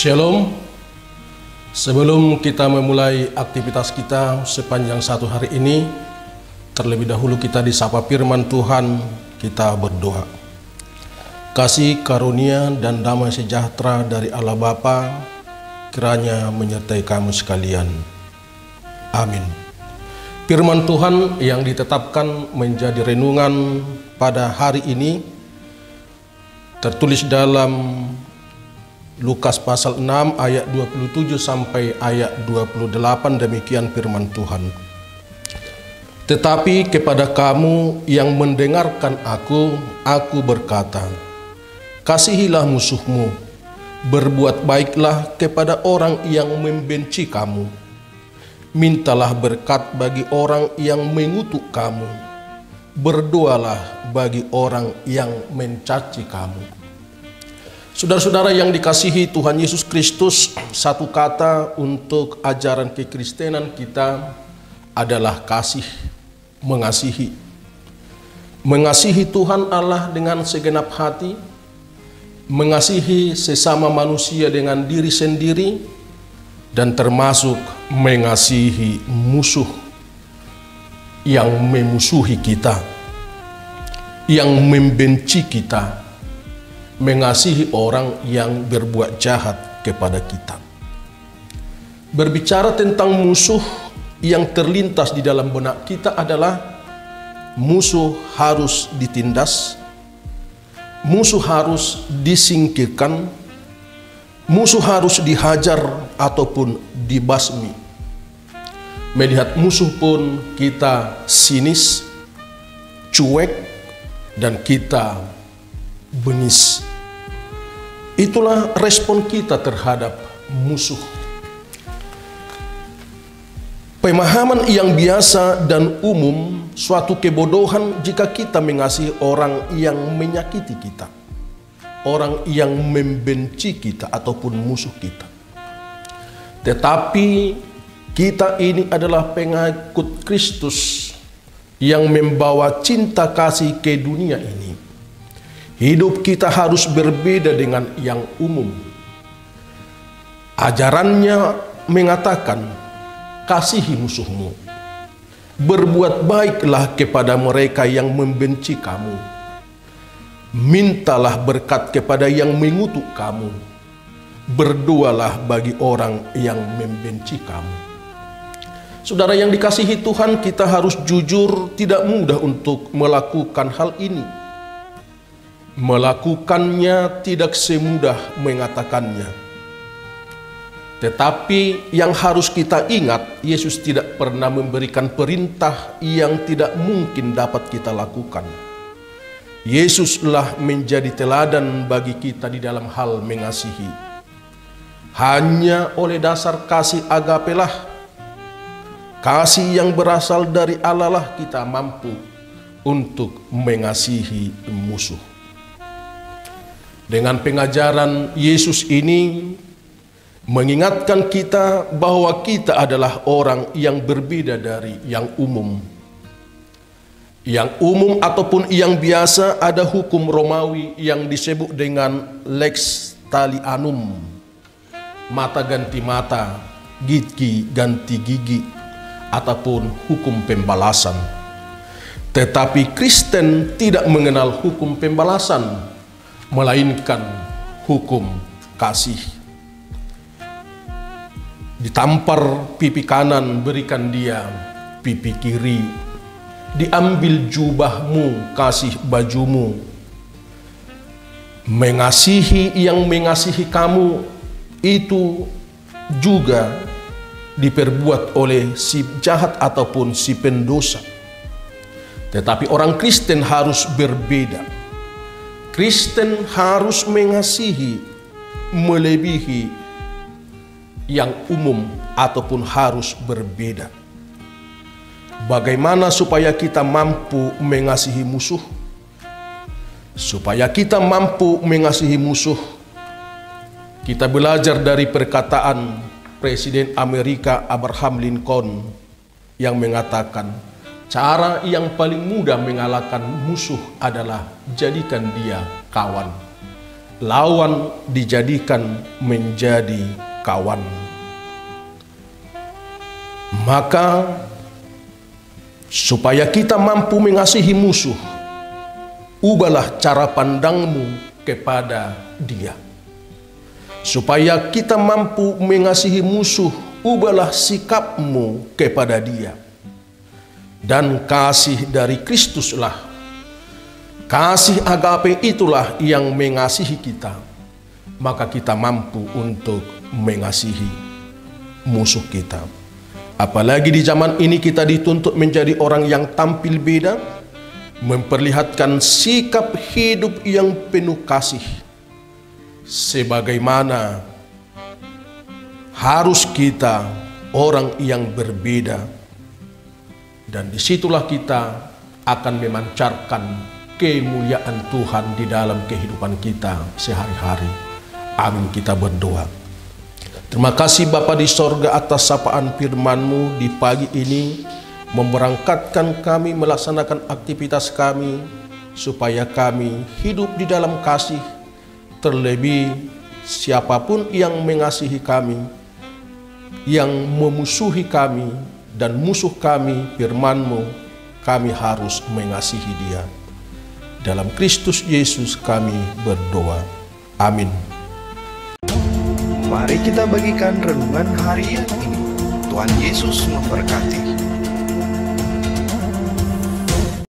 Shalom. Sebelum kita memulai aktivitas kita sepanjang satu hari ini, terlebih dahulu kita disapa firman Tuhan, kita berdoa. Kasih karunia dan damai sejahtera dari Allah Bapa kiranya menyertai kamu sekalian. Amin. Firman Tuhan yang ditetapkan menjadi renungan pada hari ini tertulis dalam Lukas pasal 6 ayat 27 sampai ayat 28, demikian firman Tuhan. Tetapi kepada kamu yang mendengarkan aku berkata, kasihilah musuhmu, berbuat baiklah kepada orang yang membenci kamu, mintalah berkat bagi orang yang mengutuk kamu, berdoalah bagi orang yang mencaci kamu. Saudara-saudara yang dikasihi Tuhan Yesus Kristus, satu kata untuk ajaran kekristenan kita adalah kasih, mengasihi. Mengasihi Tuhan Allah dengan segenap hati, mengasihi sesama manusia dengan diri sendiri, dan termasuk mengasihi musuh yang memusuhi kita, yang membenci kita, mengasihi orang yang berbuat jahat kepada kita. Berbicara tentang musuh, yang terlintas di dalam benak kita adalah musuh harus ditindas, musuh harus disingkirkan, musuh harus dihajar ataupun dibasmi. Melihat musuh pun kita sinis, cuek, dan kita bengis. Itulah respon kita terhadap musuh. Pemahaman yang biasa dan umum, suatu kebodohan jika kita mengasihi orang yang menyakiti kita, orang yang membenci kita ataupun musuh kita. Tetapi kita ini adalah pengikut Kristus yang membawa cinta kasih ke dunia ini. Hidup kita harus berbeda dengan yang umum. Ajarannya mengatakan, kasihi musuhmu, berbuat baiklah kepada mereka yang membenci kamu, mintalah berkat kepada yang mengutuk kamu, berdoalah bagi orang yang membenci kamu. Saudara yang dikasihi Tuhan, kita harus jujur, tidak mudah untuk melakukan hal ini. Melakukannya tidak semudah mengatakannya. Tetapi yang harus kita ingat, Yesus tidak pernah memberikan perintah yang tidak mungkin dapat kita lakukan. Yesuslah menjadi teladan bagi kita di dalam hal mengasihi. Hanya oleh dasar kasih agape lah, kasih yang berasal dari Allah lah, kita mampu untuk mengasihi musuh. Dengan pengajaran Yesus ini mengingatkan kita bahwa kita adalah orang yang berbeda dari yang umum. Yang umum ataupun yang biasa, ada hukum Romawi yang disebut dengan lex taliorum, mata ganti mata, gigi ganti gigi, ataupun hukum pembalasan. Tetapi Kristen tidak mengenal hukum pembalasan, melainkan hukum kasih. Ditampar pipi kanan, berikan dia pipi kiri. Diambil jubahmu, kasih bajumu. Mengasihi yang mengasihi kamu itu juga diperbuat oleh si jahat ataupun si pendosa. Tetapi orang Kristen harus berbeda. Kristen harus mengasihi melebihi yang umum ataupun harus berbeda. Bagaimana supaya kita mampu mengasihi musuh? Supaya kita mampu mengasihi musuh, kita belajar dari perkataan Presiden Amerika Abraham Lincoln yang mengatakan, cara yang paling mudah mengalahkan musuh adalah jadikan dia kawan. lawan dijadikan menjadi kawan. Maka supaya kita mampu mengasihi musuh, ubahlah cara pandangmu kepada dia. Supaya kita mampu mengasihi musuh, ubahlah sikapmu kepada dia. Dan kasih dari Kristuslah, kasih agape itulah yang mengasihi kita. Maka kita mampu untuk mengasihi musuh kita. Apalagi di zaman ini kita dituntut menjadi orang yang tampil beda, memperlihatkan sikap hidup yang penuh kasih, sebagaimana harus kita orang yang berbeda. Dan disitulah kita akan memancarkan kemuliaan Tuhan di dalam kehidupan kita sehari-hari. Amin, kita berdoa. Terima kasih Bapa di sorga atas sapaan firman-Mu di pagi ini, memberangkatkan kami melaksanakan aktivitas kami, supaya kami hidup di dalam kasih, terlebih siapapun yang mengasihi kami, yang memusuhi kami, dan musuh kami firman-Mu, kami harus mengasihi dia. Dalam Kristus Yesus kami berdoa. Amin. Mari kita bagikan renungan harian ini. Tuhan Yesus memberkati.